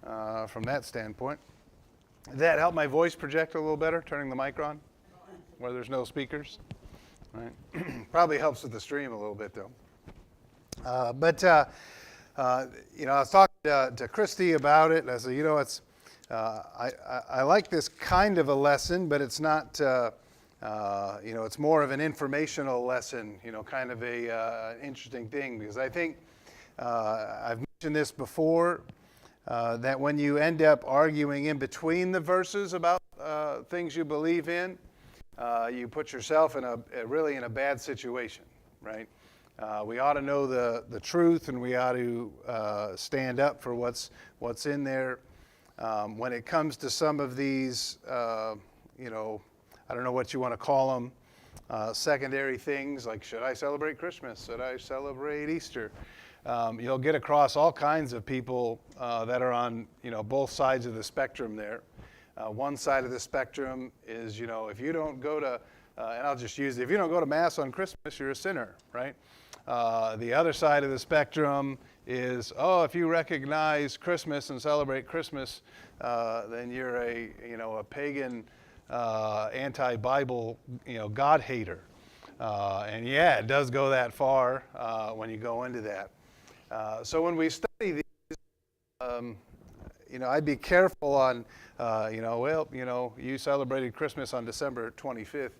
from that standpoint. Did that help my voice project a little better, turning the mic on where there's no speakers? Right. Probably helps with the stream a little bit, though. I was talking to Christy about it, and I said, it's I like this kind of a lesson, but it's not, it's more of an informational lesson, kind of a interesting thing, because I think I've mentioned this before, that when you end up arguing in between the verses about things you believe in, you put yourself in really in a bad situation, right? We ought to know the truth, and we ought to stand up for what's in there. When it comes to some of these, I don't know what you want to call them, secondary things like, should I celebrate Christmas? Should I celebrate Easter? You'll get across all kinds of people that are on, both sides of the spectrum there. One side of the spectrum is, if you don't go to, and I'll just use it, if you don't go to Mass on Christmas, you're a sinner, right? The other side of the spectrum is, if you recognize Christmas and celebrate Christmas, then you're a pagan, anti-Bible, God hater. And yeah, it does go that far when you go into that. So when we study these, I'd be careful on, you celebrated Christmas on December 25th,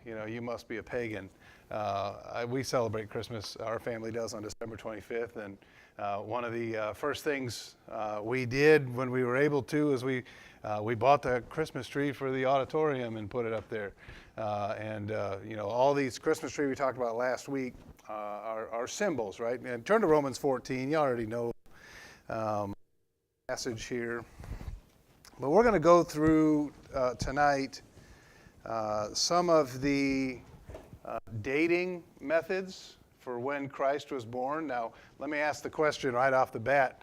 you must be a pagan. We celebrate Christmas, our family does, on December 25th, and one of the first things we did when we were able to is we bought the Christmas tree for the auditorium and put it up there. All these Christmas tree we talked about last week are symbols, right? And turn to Romans 14. You already know passage here. But we're going to go through tonight some of the dating methods for when Christ was born. Now, let me ask the question right off the bat.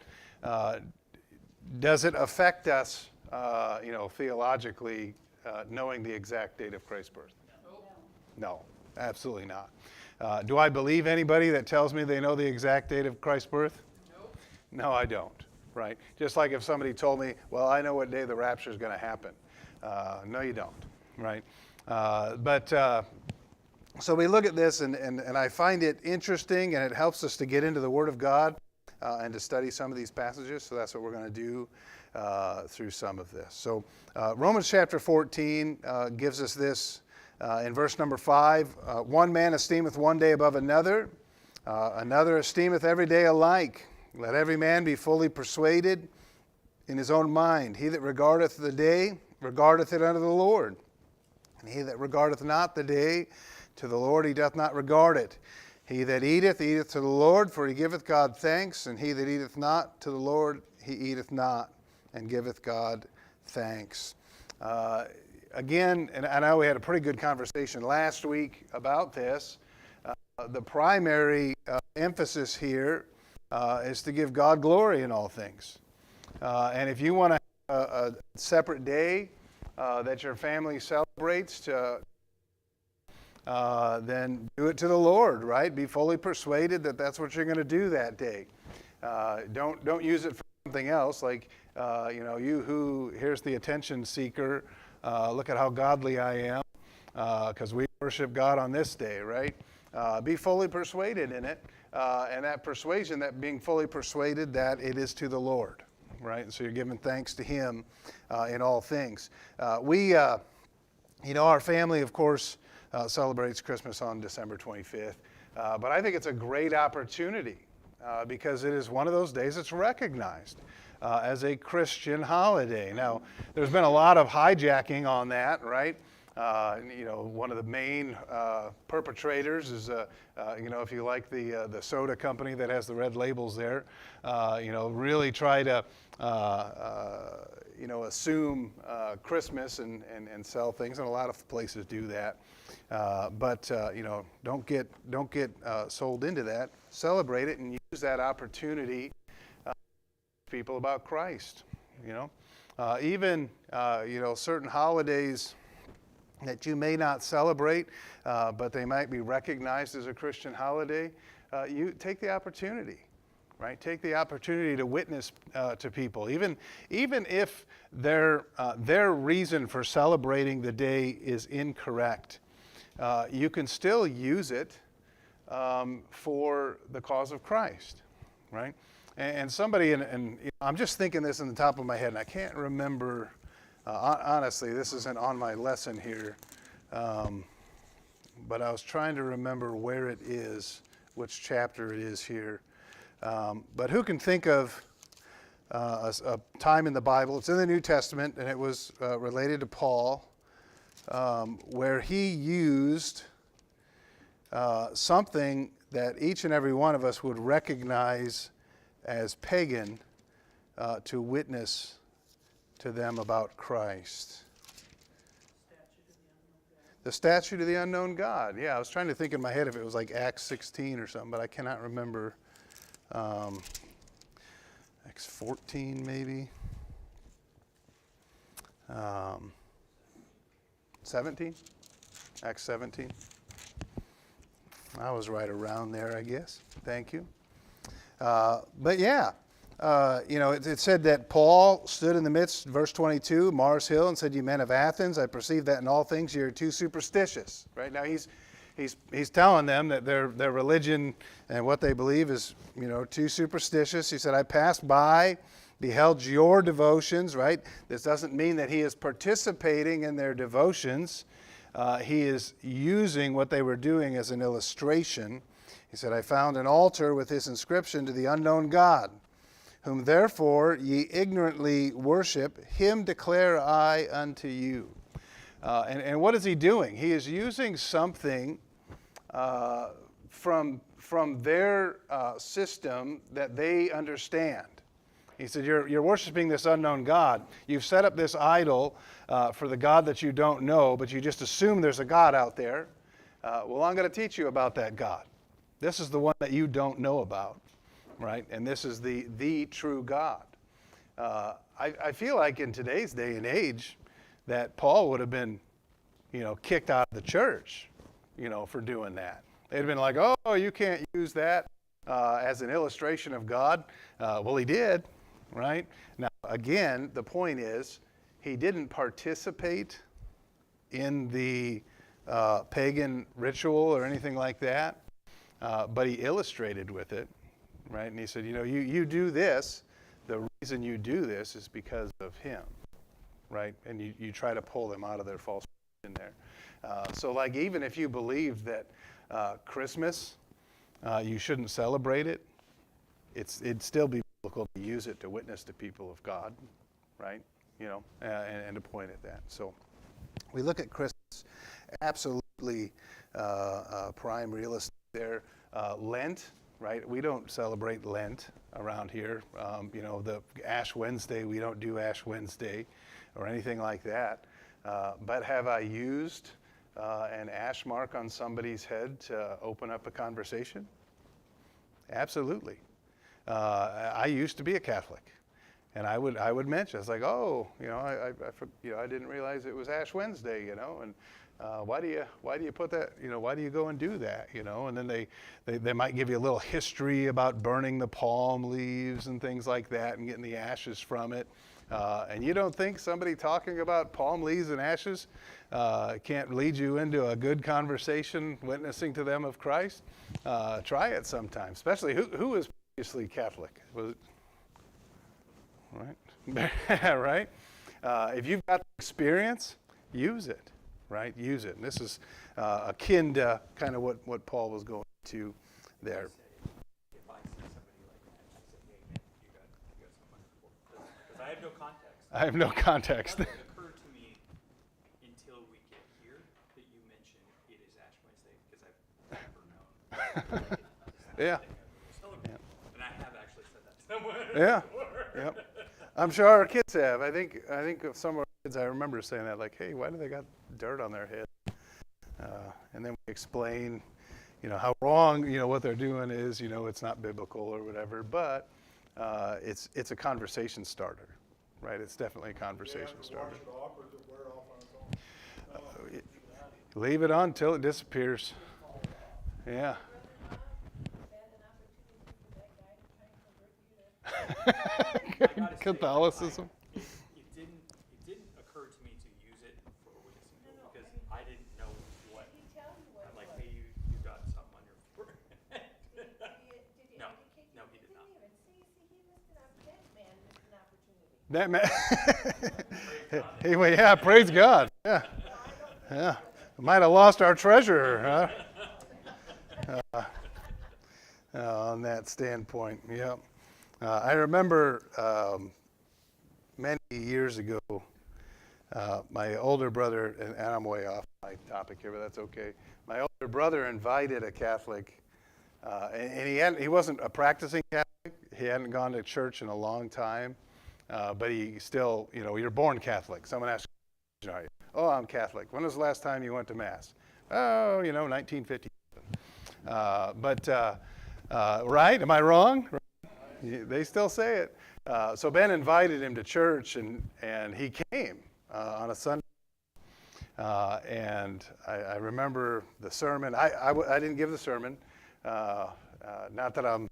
Does it affect us, theologically, knowing the exact date of Christ's birth? No, absolutely not. Do I believe anybody that tells me they know the exact date of Christ's birth? No, I don't, right? Just like if somebody told me, well, I know what day the rapture is going to happen. No, you don't, right? So we look at this, and I find it interesting, and it helps us to get into the Word of God and to study some of these passages. So that's what we're going to do through some of this. So Romans chapter 14 gives us this in verse number 5. One man esteemeth one day above another, another esteemeth every day alike. Let every man be fully persuaded in his own mind. He that regardeth the day regardeth it unto the Lord. And he that regardeth not the day, to the Lord he doth not regard it. He that eateth, eateth to the Lord, for he giveth God thanks. And he that eateth not to the Lord, he eateth not, and giveth God thanks. Again, and I know we had a pretty good conversation last week about this. The primary emphasis here is to give God glory in all things. And if you want to have a separate day that your family celebrates, then do it to the Lord, right? Be fully persuaded that that's what you're going to do that day. Don't use it for something else, like you who here's the attention seeker. Look at how godly I am, because we worship God on this day, right? Be fully persuaded in it, and that persuasion, that being fully persuaded that it is to the Lord, right? And so you're giving thanks to Him in all things. Our family, of course, celebrates Christmas on December 25th, but I think it's a great opportunity because it is one of those days that's recognized as a Christian holiday. Now, there's been a lot of hijacking on that, right? One of the main perpetrators is, if you like the soda company that has the red labels there, really try to, assume Christmas and sell things, and a lot of places do that. But don't get sold into that. Celebrate it and use that opportunity to teach people about Christ. Even certain holidays that you may not celebrate, but they might be recognized as a Christian holiday, you take the opportunity right? Take the opportunity to witness to people, even if their reason for celebrating the day is incorrect. You can still use it for the cause of Christ, right? And somebody, and I'm just thinking this in the top of my head, and I can't remember. Honestly, this isn't on my lesson here, but I was trying to remember where it is, which chapter it is here. But who can think of a time in the Bible? It's in the New Testament, and it was related to Paul, where he used something that each and every one of us would recognize as pagan to witness to them about Christ. The statute of the unknown God. Yeah, I was trying to think in my head if it was like Acts 16 or something, but I cannot remember. Acts 14 maybe. 17? Acts 17. I was right around there, I guess. Thank you. But yeah, it said that Paul stood in the midst, verse 22, Mars Hill, and said, "You men of Athens, I perceive that in all things you're too superstitious." Right now, he's telling them that their religion and what they believe is, too superstitious. He said, "I passed by, beheld your devotions." Right. This doesn't mean that he is participating in their devotions. He is using what they were doing as an illustration. He said, "I found an altar with this inscription, to the unknown God, whom therefore ye ignorantly worship, him declare I unto you." And what is he doing? He is using something from their system that they understand. He said, you're worshiping this unknown God. You've set up this idol for the God that you don't know, but you just assume there's a God out there. Well, I'm going to teach you about that God. This is the one that you don't know about, right? And this is the true God. I feel like in today's day and age that Paul would have been, kicked out of the church, for doing that. They'd have been like, "Oh, you can't use that as an illustration of God." Well, he did, right? Now, again, the point is he didn't participate in the pagan ritual or anything like that. But he illustrated with it, right? And he said, you do this. The reason you do this is because of him, right? And you try to pull them out of their false in there. So like even if you believe that Christmas, you shouldn't celebrate it, it'd still be biblical to use it to witness to people of God, right? And to point at that. So we look at Christmas, absolutely prime real estate there. Lent, right? We don't celebrate Lent around here. The Ash Wednesday, we don't do Ash Wednesday or anything like that. But have I used an ash mark on somebody's head to open up a conversation? Absolutely. I used to be a Catholic, and I would mention, I was like, I didn't realize it was Ash Wednesday, and why do you put that, why do you go and do that, and then they might give you a little history about burning the palm leaves and things like that and getting the ashes from it. And you don't think somebody talking about palm leaves and ashes can't lead you into a good conversation witnessing to them of Christ? Try it sometime, especially who is previously Catholic? Was it, right? Right? If you've got experience, use it. Right? Use it. And this is akin to kind of what Paul was going to there. If I see somebody like that, I say, "Hey, man, you got so much for," because I have no context. I have no context. It doesn't occur to me until we get here that you mention it is Ash Wednesday, because I've never known. Yeah. And I have actually said that somewhere. Yeah. Yep. I'm sure our kids have. I think of some of our kids, I remember saying that, like, "Hey, why do they got dirt on their head?" And then we explain, how wrong, what they're doing is, it's not biblical or whatever. But it's a conversation starter, right? It's definitely a conversation starter. Wash it off, or does it wear off on its own? Leave it on until it disappears. Yeah. gotta say, Catholicism. it didn't occur to me to use it for witnessing because I didn't know what. Did he tell you what I'm it like, was? hey, you got something on your forehead. Did he No, educate you? no, he did not. Didn't even see, he missed that man missed an opportunity. That man. Anyway, yeah, praise God. Yeah. Yeah. Might have lost our treasurer, huh? On that standpoint, yeah. I remember many years ago, my older brother, and I'm way off my topic here, but that's okay. My older brother invited a Catholic, and he wasn't a practicing Catholic. He hadn't gone to church in a long time, but he still, you're born Catholic. Someone asks, are you? Oh, I'm Catholic. When was the last time you went to Mass? Oh, 1950. Right? Am I wrong? They still say it. So Ben invited him to church, and he came on a Sunday. And I remember the sermon. I didn't give the sermon. Not that I'm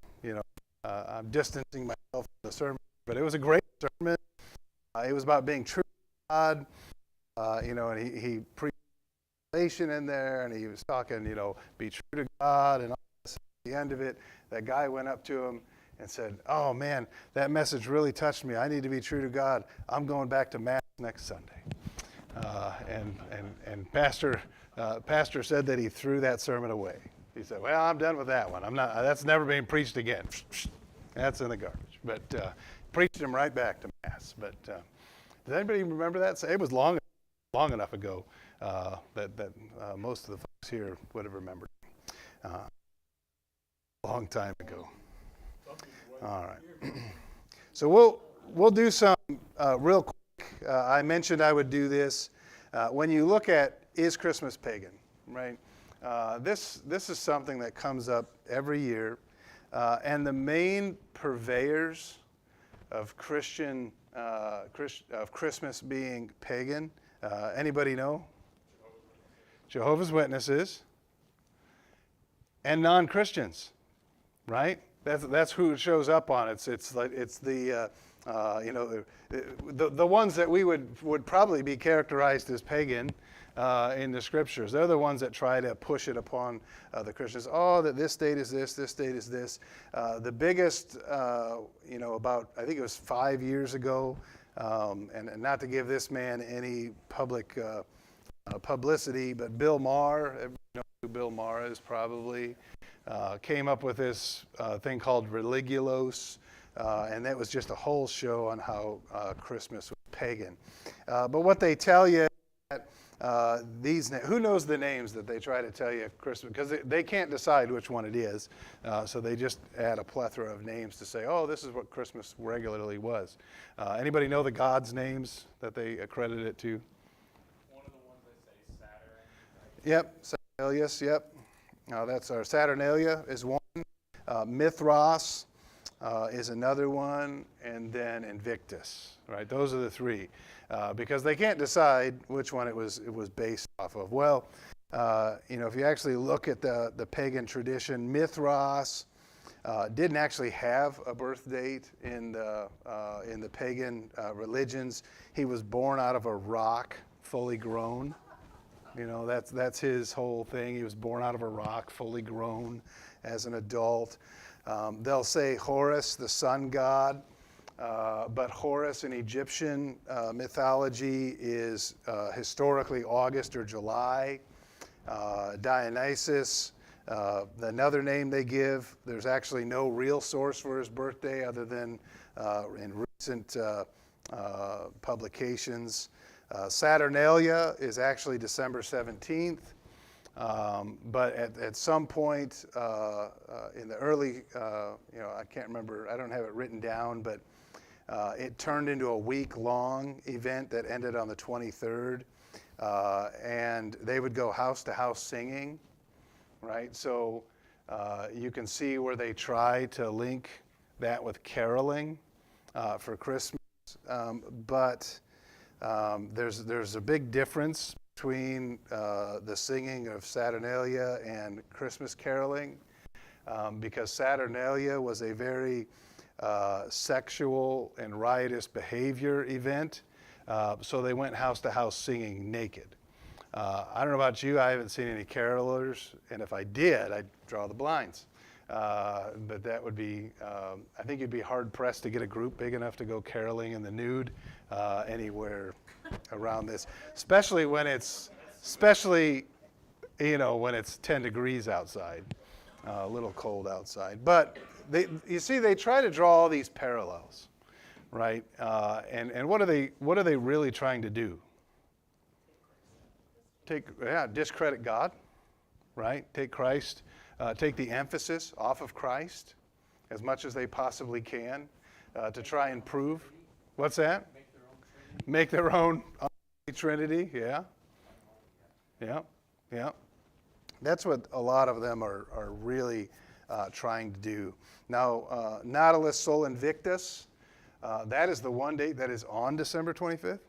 distancing myself from the sermon, but it was a great sermon. It was about being true to God, and he preached salvation in there, and he was talking, be true to God, and all this. At the end of it, that guy went up to him and said, "Oh man, that message really touched me. I need to be true to God. I'm going back to Mass next Sunday." And Pastor said that he threw that sermon away. He said, "Well, I'm done with that one. I'm not. That's never being preached again. That's in the garbage." But preached him right back to Mass. But does anybody remember that? It was long enough ago that most of the folks here would have remembered. A long time ago. All right. So we'll do some real quick. I mentioned I would do this. When you look at is Christmas pagan, right? This is something that comes up every year, and the main purveyors of Christmas being pagan. Anybody know? Jehovah's Witnesses and non-Christians, right? That's who it shows up on. It's the the ones that we would probably be characterized as pagan in the scriptures. They're the ones that try to push it upon the Christians. Oh, that this date is this date is this. The biggest, about I think it was 5 years ago, and not to give this man any public publicity, but Bill Maher, everybody knows who Bill Maher is probably, came up with this thing called Religulous, and that was just a whole show on how Christmas was pagan. But what they tell you, who knows the names that they try to tell you Christmas, because they can't decide which one it is, so they just add a plethora of names to say, oh, this is what Christmas regularly was. Anybody know the gods' names that they accredit it to? One of the ones they say Saturn. Yep, Saturnalia, yep. That's our Saturnalia is one. Mithras is another one, and then Invictus, right? Those are the three, because they can't decide which one it was based off of. Well, if you actually look at the pagan tradition, Mithras didn't actually have a birth date in the pagan religions. He was born out of a rock, fully grown. That's his whole thing. He was born out of a rock, fully grown as an adult. They'll say Horus, the sun god, but Horus in Egyptian mythology is historically August or July. Dionysus, another name they give, there's actually no real source for his birthday other than in recent publications. Saturnalia is actually December 17th, but at some point in the early, I can't remember, I don't have it written down, but it turned into a week-long event that ended on the 23rd, and they would go house to house singing, right? So you can see where they try to link that with caroling for Christmas, but there's a big difference between the singing of Saturnalia and Christmas caroling, because Saturnalia was a very sexual and riotous behavior event. So they went house to house singing naked. I don't know about you, I haven't seen any carolers, and if I did, I'd draw the blinds. But that would be, I think you'd be hard pressed to get a group big enough to go caroling in the nude anywhere around this, especially when it's 10 degrees outside, a little cold outside. But you see, they try to draw all these parallels, right? And what are they really trying to do? Discredit God, right? Take Christ, take the emphasis off of Christ as much as they possibly can to try and prove. What's that? Make their own Trinity. Yeah. That's what a lot of them are really trying to do. Now, Nautilus Sol Invictus, that is the one date that is on December 25th.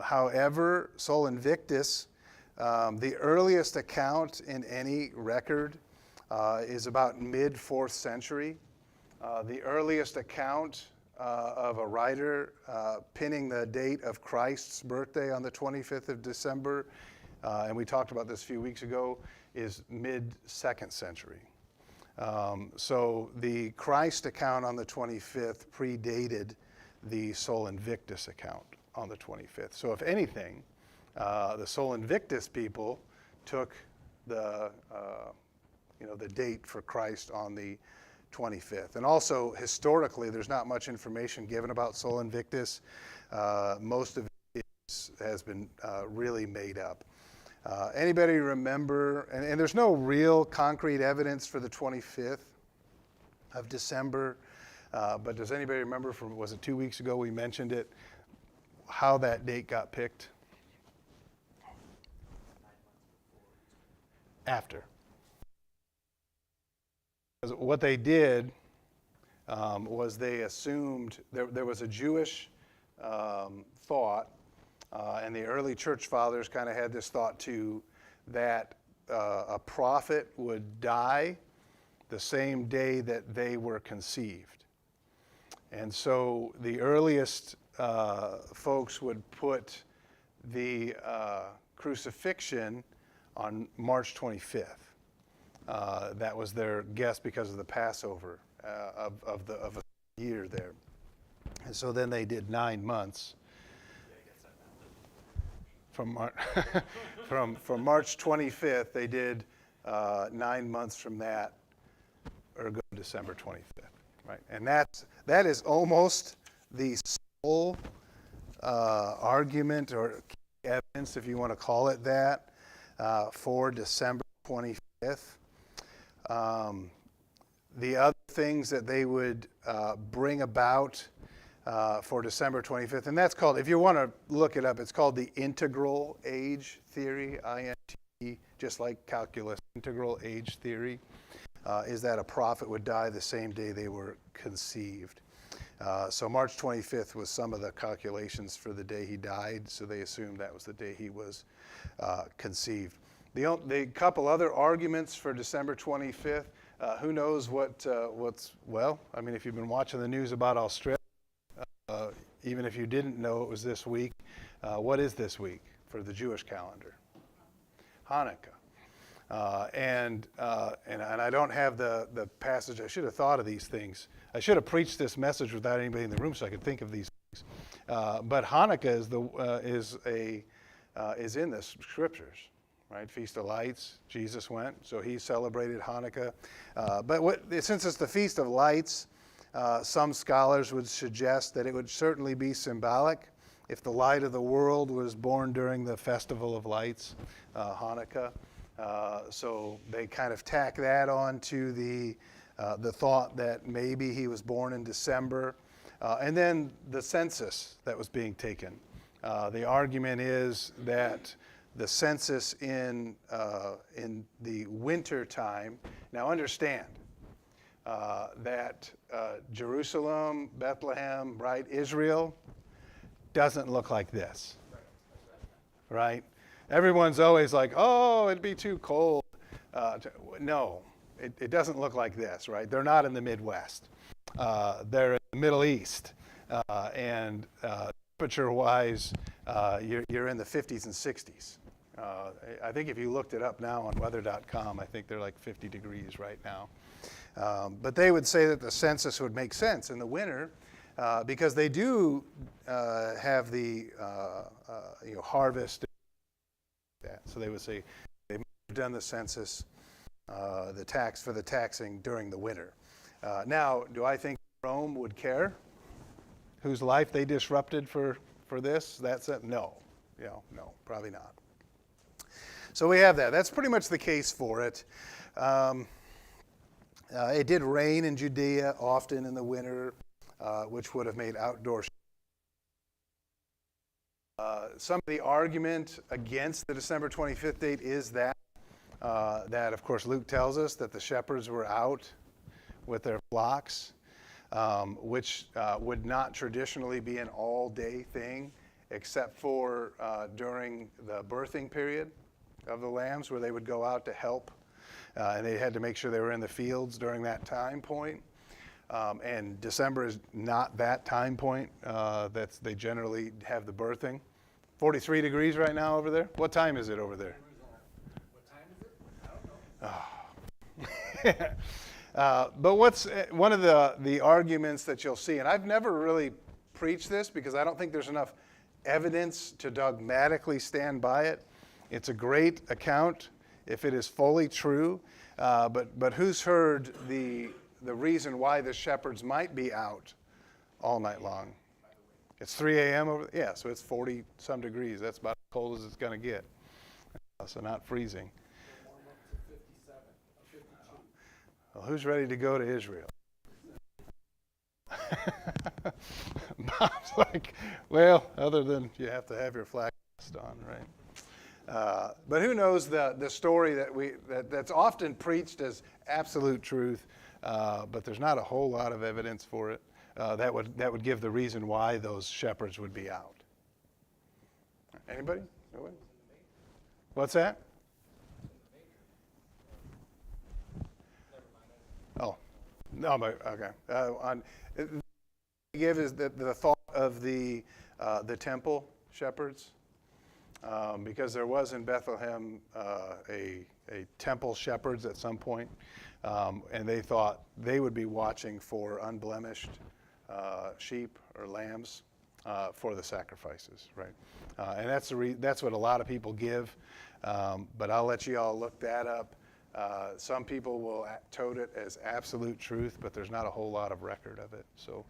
However, Sol Invictus, the earliest account in any record is about mid-4th century. The earliest account of a writer pinning the date of Christ's birthday on the 25th of December, and we talked about this a few weeks ago, is mid-2nd century. So the Christ account on the 25th predated the Sol Invictus account on the 25th. So if anything, the Sol Invictus people took the date for Christ on the 25th. And also, historically, there's not much information given about Sol Invictus. Most of it has been really made up. Anybody remember, and there's no real concrete evidence for the 25th of December, but does anybody remember was it 2 weeks ago we mentioned it, how that date got picked? After. What they did was they assumed there was a Jewish thought, and the early church fathers kind of had this thought too, that a prophet would die the same day that they were conceived. And so the earliest folks would put the crucifixion on March 25th. That was their guess because of the Passover of a year there. And so then they did 9 months. From March 25th, they did 9 months from that, or go December 25th, right? And that is almost the sole argument or evidence, if you want to call it that, for December 25th. The other things that they would bring about for December 25th, and that's called, if you want to look it up, it's called the integral age theory, INT, just like calculus, integral age theory, is that a prophet would die the same day they were conceived. So March 25th was some of the calculations for the day he died, so they assumed that was the day he was conceived. The couple other arguments for December 25th, who knows what's, well, I mean, if you've been watching the news about Australia, even if you didn't know it was this week, what is this week for the Jewish calendar? Hanukkah. And I don't have the passage. I should have thought of these things. I should have preached this message without anybody in the room so I could think of these things. But Hanukkah is in the scriptures, right? Feast of Lights. Jesus went, so he celebrated Hanukkah. But since it's the Feast of Lights, some scholars would suggest that it would certainly be symbolic if the light of the world was born during the Festival of Lights, Hanukkah. So they kind of tack that on to the thought that maybe he was born in December. And then the census that was being taken. The argument is that the census in the winter time, now understand that Jerusalem, Bethlehem, right, Israel, doesn't look like this, right? Everyone's always like, oh, it'd be too cold. No, it doesn't look like this, right? They're not in the Midwest. they're in the Middle East, and temperature-wise, you're in the 50s and 60s. I think if you looked it up now on weather.com, I think they're like 50 degrees right now. But they would say that the census would make sense in the winter because they do have the harvest. So they would say they've done the census, the tax for the taxing during the winter. Now, do I think Rome would care whose life they disrupted for this? That's it? No. No, probably not. So we have that. That's pretty much the case for it. It did rain in Judea often in the winter, which would have made outdoor. Some of the argument against the December 25th date is that, of course, Luke tells us that the shepherds were out with their flocks, which would not traditionally be an all-day thing, except for during the birthing period of the lambs, where they would go out to help, and they had to make sure they were in the fields during that time point. And December is not that time point. They generally have the birthing. 43 degrees right now over there. What time is it over there? What time is it? I don't know. But what's one of the arguments that you'll see, and I've never really preached this because I don't think there's enough evidence to dogmatically stand by it. It's a great account if it is fully true, but who's heard the reason why the shepherds might be out all night long? It's 3 a.m. over there? Yeah, so it's 40-some degrees. That's about as cold as it's going to get. So not freezing. Warm up to 57 or 52. Well, who's ready to go to Israel? Bob's like, well, other than you have to have your flag vest on, right? But who knows the story that's often preached as absolute truth, but there's not a whole lot of evidence for it that would give the reason why those shepherds would be out. Anybody? Nobody? What's that? Oh, no, but okay. Give is the thought of the temple shepherds, because there was in Bethlehem a temple shepherds at some point, and they thought they would be watching for unblemished sheep or lambs for the sacrifices, right? And that's what a lot of people give, but I'll let you all look that up. Some people will tote it as absolute truth, but there's not a whole lot of record of it. So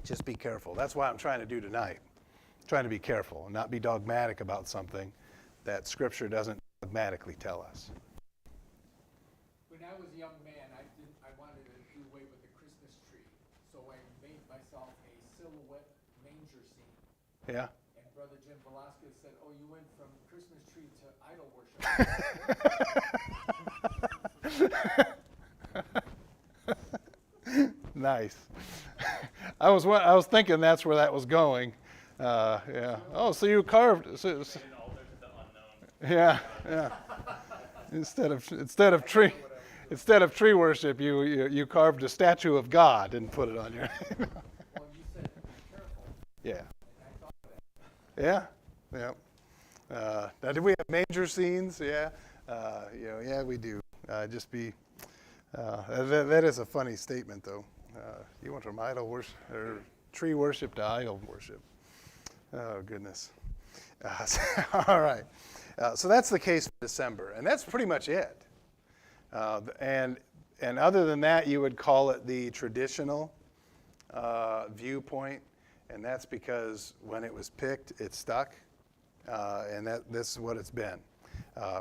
just be careful. That's why I'm trying to do tonight. I'm trying to be careful and not be dogmatic about something that Scripture doesn't dogmatically tell us. When I was a young man, I wanted to do away with the Christmas tree, so I made myself a silhouette manger scene. Yeah? And Brother Jim Velasquez said, "Oh, you went from Christmas tree to idol worship." Nice. I was thinking that's where that was going. Yeah. Oh, so you carved. An altar to the unknown. Yeah. Instead of tree worship, you carved a statue of God and put it on your. Well, you said, "Be careful." Yeah. And I thought of that. Yeah. Now, did we have manger scenes? Yeah. Yeah, we do. Just be. That is a funny statement, though. You went from idol worship or tree worship to idol worship. Oh goodness. All right. So that's the case for December, and that's pretty much it. And other than that, you would call it the traditional viewpoint, and that's because when it was picked, it stuck, and this is what it's been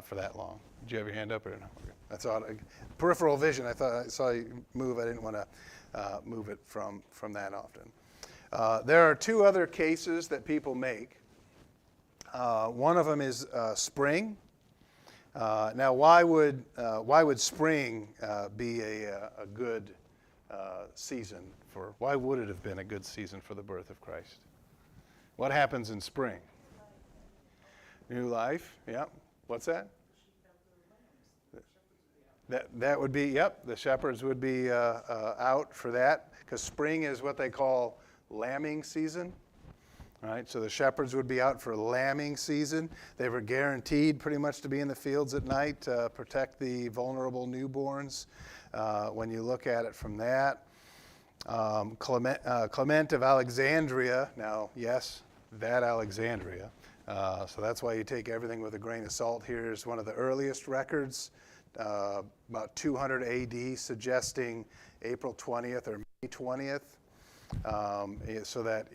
for that long. Did you have your hand up or no? Okay. That's all. Peripheral vision. I thought I saw you move. I didn't want to move it from that often. There are two other cases that people make. One of them is spring. Now, why would spring be a good season for? Why would it have been a good season for the birth of Christ? What happens in spring? New life. Yeah. What's that? That would be, yep, the shepherds would be out for that, because spring is what they call lambing season. All right, so the shepherds would be out for lambing season. They were guaranteed pretty much to be in the fields at night to protect the vulnerable newborns. When you look at it from that, Clement of Alexandria, now yes, that Alexandria, so that's why you take everything with a grain of salt. Here's one of the earliest records, about 200 AD, suggesting April 20th or May 20th, so that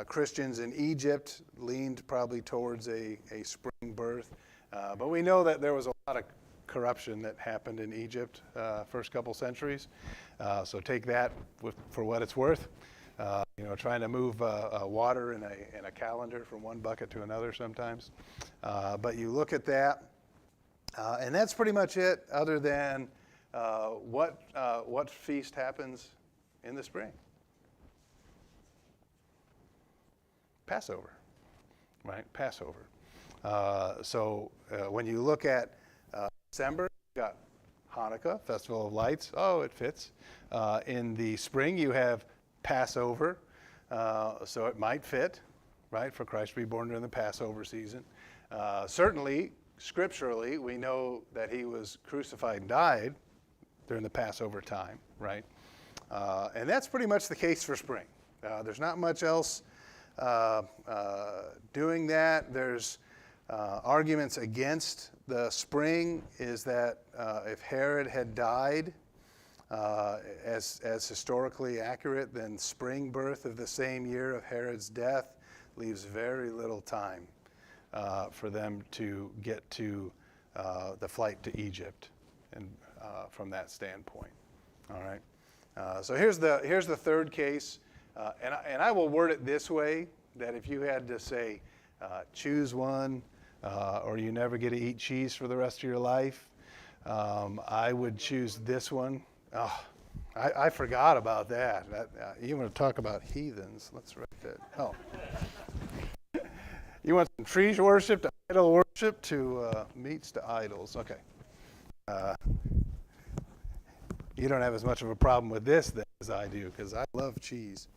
Christians in Egypt leaned probably towards a spring birth. But we know that there was a lot of corruption that happened in Egypt first couple centuries. So take that for what it's worth. Trying to move water in a calendar from one bucket to another sometimes. But you look at that, and that's pretty much it, other than what feast happens in the spring? Passover, right? Passover. So when you look at December, you got Hanukkah, Festival of Lights. Oh, it fits. In the spring, you have Passover, so it might fit, right, for Christ to be born during the Passover season. Certainly, scripturally, we know that he was crucified and died during the Passover time, right? And that's pretty much the case for spring. There's not much else doing that. There's arguments against the spring, is that if Herod had died as historically accurate, then spring birth of the same year of Herod's death leaves very little time for them to get to the flight to Egypt, and from that standpoint. All right. So here's the third case, and I will word it this way: that if you had to say choose one, or you never get to eat cheese for the rest of your life, I would choose this one. Oh, I forgot about that. You want to talk about heathens? Let's write that. Oh. You want some tree worship to idol worship to meats to idols. Okay. You don't have as much of a problem with this then as I do, because I love cheese.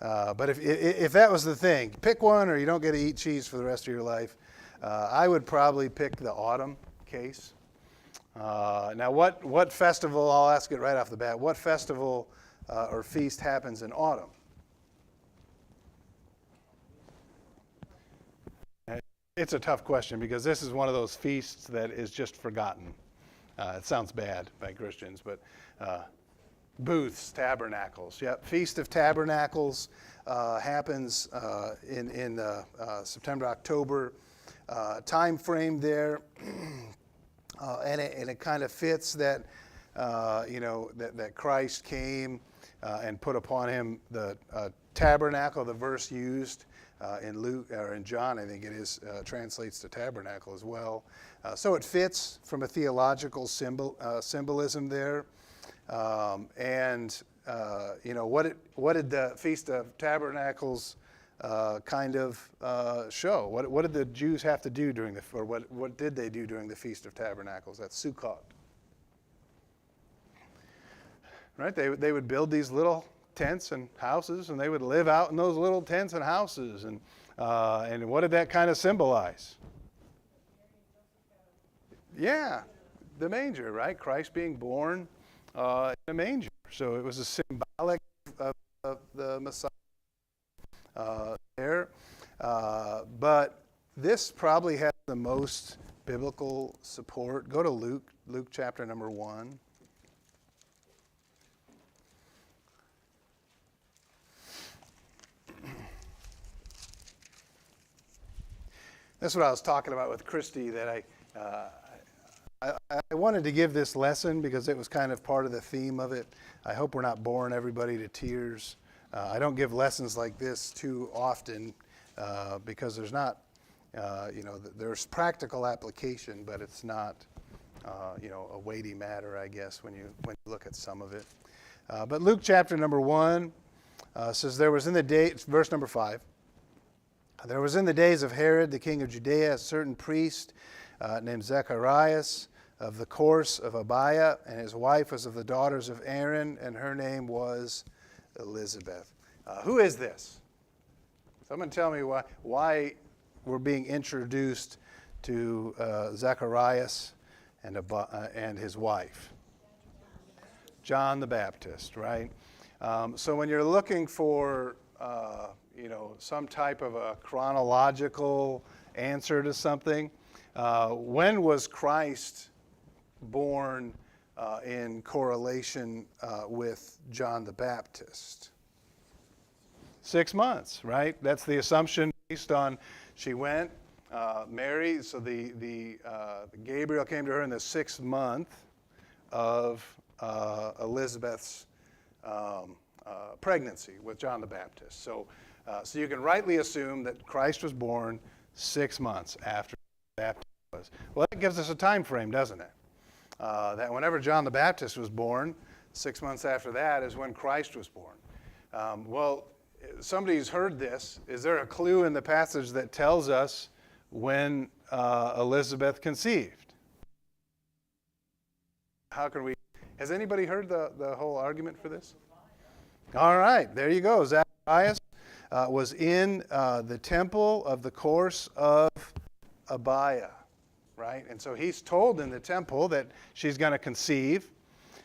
But if that was the thing, pick one or you don't get to eat cheese for the rest of your life, I would probably pick the autumn case. Now, what festival, I'll ask it right off the bat, what festival or feast happens in autumn? It's a tough question, because this is one of those feasts that is just forgotten. It sounds bad by Christians, but booths, tabernacles. Yep, Feast of Tabernacles happens in September, October time frame there, and it kind of fits that that Christ came and put upon him the tabernacle. The verse used in Luke or in John, I think it is, translates to tabernacle as well. So it fits from a theological symbolism there. What did the Feast of Tabernacles kind of show? What did the Jews have to do what did they do during the Feast of Tabernacles? That's Sukkot. Right? They would build these little tents and houses, and they would live out in those little tents and houses. And what did that kind of symbolize? Yeah, the manger, right? Christ being born in a manger. So it was a symbolic of the Messiah there. But this probably has the most biblical support. Go to Luke chapter number 1. That's what I was talking about with Christy, that I wanted to give this lesson because it was kind of part of the theme of it. I hope we're not boring everybody to tears. I don't give lessons like this too often because there's not, there's practical application, but it's not, a weighty matter, I guess, when you look at some of it. But Luke chapter number 1 says, there was in the day, verse number 5, there was in the days of Herod, the king of Judea, a certain priest named Zacharias of the course of Abiah, and his wife was of the daughters of Aaron, and her name was Elizabeth. Who is this? Someone tell me why we're being introduced to Zacharias and his wife. John the Baptist, right? So when you're looking for some type of a chronological answer to something, when was Christ born in correlation with John the Baptist? 6 months, right? That's the assumption based on she went, Mary. So the Gabriel came to her in the 6th month of Elizabeth's pregnancy with John the Baptist. So you can rightly assume that Christ was born 6 months after the Baptist was. Well, that gives us a time frame, doesn't it? That whenever John the Baptist was born, 6 months after that is when Christ was born. Well, somebody's heard this. Is there a clue in the passage that tells us when Elizabeth conceived? How can we? Has anybody heard the whole argument for this? All right, there you go. Zacharias was in the temple of the course of Abiah, right? And so he's told in the temple that she's going to conceive.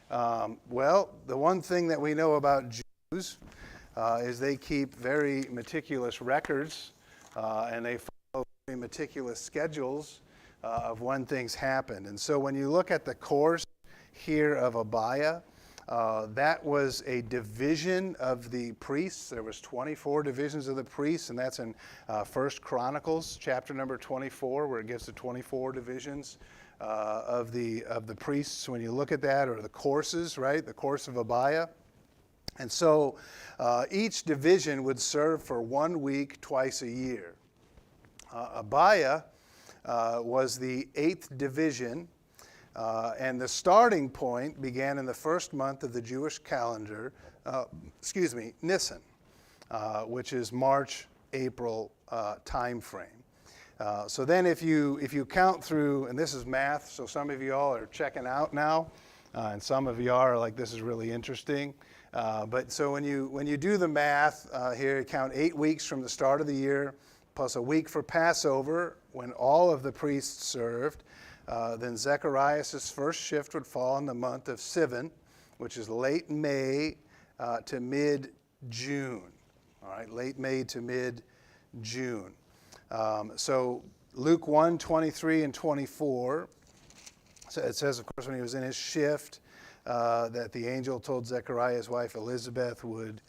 Well, the one thing that we know about Jews is they keep very meticulous records and they follow very meticulous schedules of when things happen. And so when you look at the course here of Abiah, that was a division of the priests. There was 24 divisions of the priests, and that's in 1 Chronicles chapter number 24, where it gives the 24 divisions of the priests. When you look at that, or the courses, right, the course of Abiah. And so each division would serve for 1 week twice a year. Abiah was the 8th division, and the starting point began in the first month of the Jewish calendar, Nisan, which is March, April time frame. So then if you count through, and this is math, so some of you all are checking out now, and some of you are like, this is really interesting. But so when you do the math here, you count 8 weeks from the start of the year, plus a week for Passover, when all of the priests served. Then Zecharias' first shift would fall in the month of Sivan, which is late May to mid-June. All right, late May to mid-June. So Luke 1, 23 and 24, so it says, of course, when he was in his shift, that the angel told Zechariah's wife Elizabeth would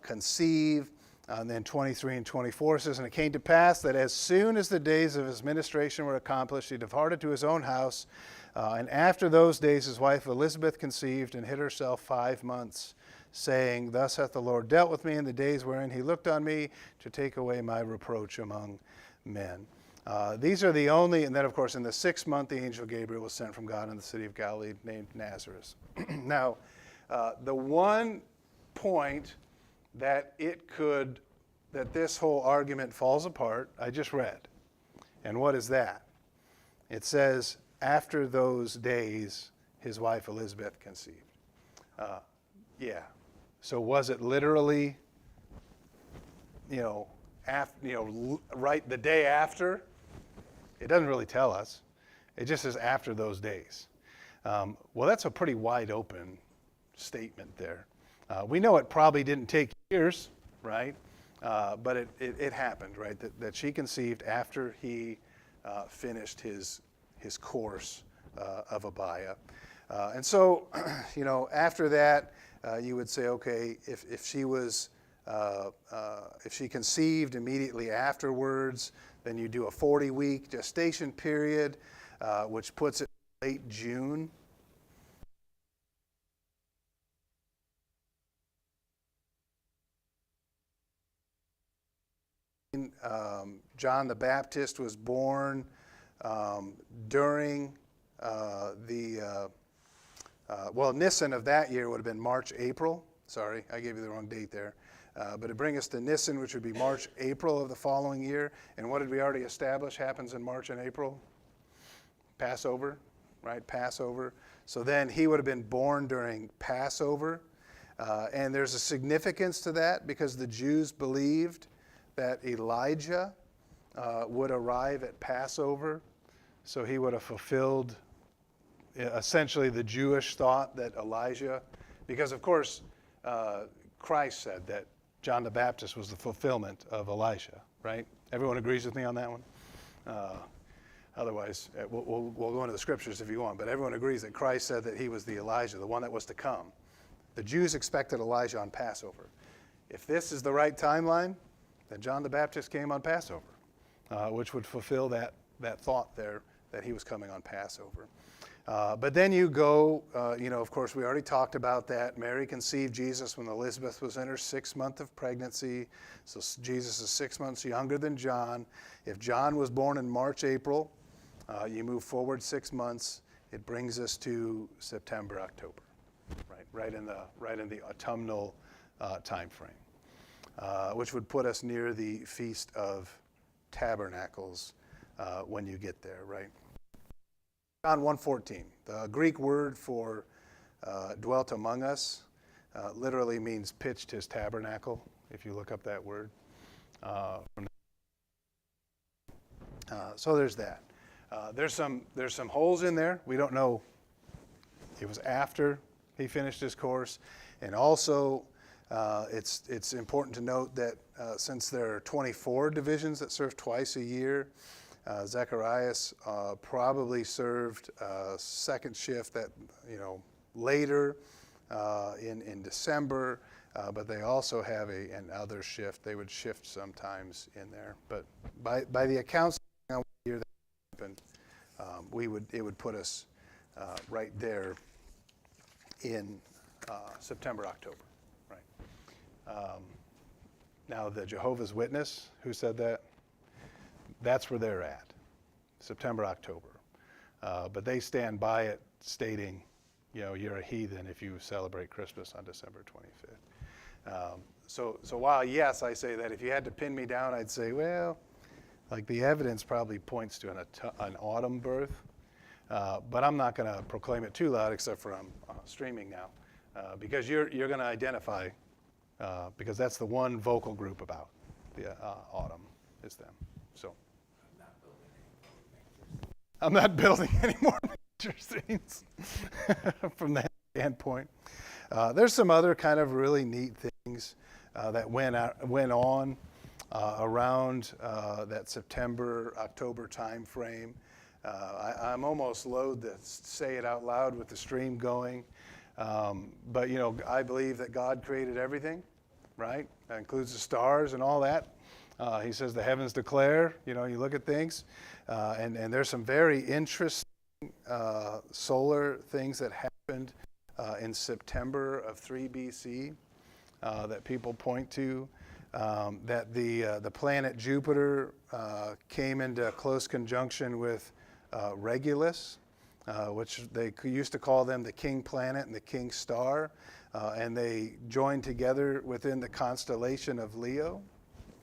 conceive. And then 23 and 24 says, and it came to pass that as soon as the days of his ministration were accomplished, he departed to his own house. And after those days his wife Elizabeth conceived and hid herself 5 months, saying, thus hath the Lord dealt with me in the days wherein he looked on me to take away my reproach among men. These are the only, and then of course in the 6th month the angel Gabriel was sent from God in the city of Galilee named Nazareth. Now, the one point that this whole argument falls apart, I just read. And what is that? It says, after those days, his wife Elizabeth conceived. Yeah. So was it literally, right the day after? It doesn't really tell us. It just says after those days. Well, that's a pretty wide open statement there. We know it probably didn't take years, right? But it happened, right? That she conceived after he finished his course of Abiah. And so, after that, you would say, okay, if she conceived immediately afterwards, then you do a 40-week gestation period, which puts it late June. John the Baptist was born during Nisan of that year would have been March, April. Sorry, I gave you the wrong date there. But it brings us to Nisan, which would be March, April of the following year. And what did we already establish happens in March and April? Passover, right? Passover. So then he would have been born during Passover. And there's a significance to that because the Jews believed that Elijah would arrive at Passover. So he would have fulfilled essentially the Jewish thought that Elijah, because of course Christ said that John the Baptist was the fulfillment of Elijah, right? Everyone agrees with me on that one? Otherwise, we'll go into the scriptures if you want, but everyone agrees that Christ said that he was the Elijah, the one that was to come. The Jews expected Elijah on Passover. If this is the right timeline, then John the Baptist came on Passover, which would fulfill that thought there that he was coming on Passover. But then you go, of course, we already talked about that. Mary conceived Jesus when Elizabeth was in her 6th month of pregnancy. So Jesus is 6 months younger than John. If John was born in March, April, you move forward 6 months. It brings us to September, October, right in the autumnal time frame, which would put us near the Feast of Tabernacles when you get there, right? John 1:14, the Greek word for dwelt among us literally means pitched his tabernacle, if you look up that word. So there's that. There's some holes in there. We don't know. It was after he finished his course. And also, it's important to note that since there are 24 divisions that serve twice a year, Zacharias probably served second shift that later in December, but they also have another shift. They would shift sometimes in there. But by the accounts on what year that happened, it would put us right there in September, October, right? Now the Jehovah's Witness, who said that? That's where they're at, September, October. But they stand by it stating, you're a heathen if you celebrate Christmas on December 25th. So while, yes, I say that, if you had to pin me down, I'd say, well, like the evidence probably points to an autumn birth. But I'm not going to proclaim it too loud, except for I'm streaming now, because you're going to identify, because that's the one vocal group about the autumn is them. So I'm not building any more manger scenes from that standpoint. There's some other kind of really neat things that went on around that September, October time frame. I'm almost loath to say it out loud with the stream going. But, I believe that God created everything, right? That includes the stars and all that. He says the heavens declare, you look at things. And there's some very interesting solar things that happened in September of 3 BC that people point to. That the planet Jupiter came into close conjunction with Regulus, which they used to call them the king planet and the king star, and they joined together within the constellation of Leo,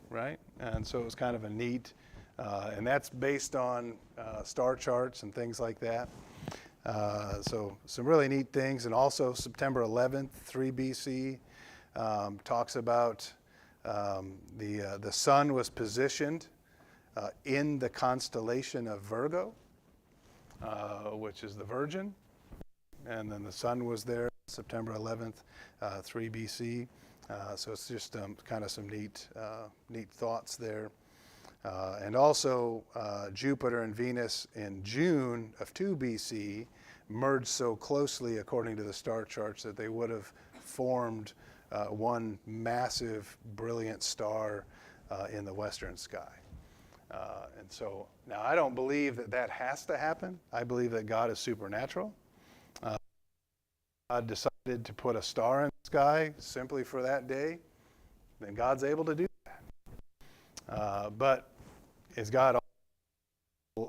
right? And so it was kind of a neat, and that's based on star charts and things like that. So some really neat things. And also September 11th, 3 BC, talks about the sun was positioned in the constellation of Virgo, which is the Virgin, and then the sun was there September 11th, 3 BC. So it's just kind of some neat thoughts there. And also Jupiter and Venus in June of 2 BC merged so closely according to the star charts that they would have formed one massive, brilliant star in the western sky. And so now I don't believe that has to happen. I believe that God is supernatural. God decided to put a star in the sky simply for that day, then God's able to do that. But is God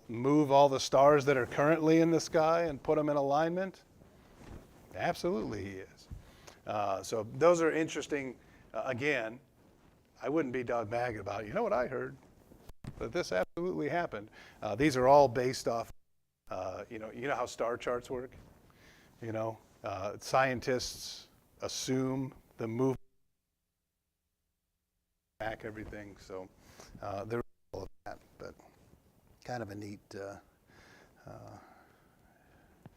move all the stars that are currently in the sky and put them in alignment? Absolutely he is. So those are interesting. Again, I wouldn't be dogmatic about it. You know what I heard? That this absolutely happened. These are all based off You know how star charts work? Scientists assume the movement back everything, so there's all of that, but kind of a neat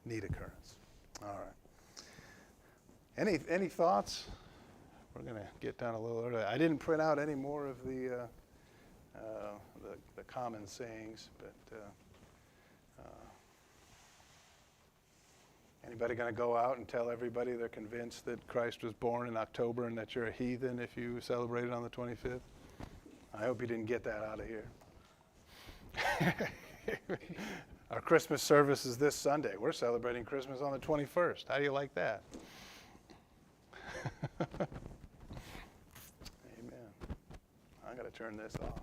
occurrence. All right. Any thoughts? We're going to get down a little early. I didn't print out any more of the common sayings, but anybody going to go out and tell everybody they're convinced that Christ was born in October and that you're a heathen if you celebrate it on the 25th? I hope you didn't get that out of here. Our Christmas service is this Sunday. We're celebrating Christmas on the 21st. How do you like that? Amen. I got to turn this off.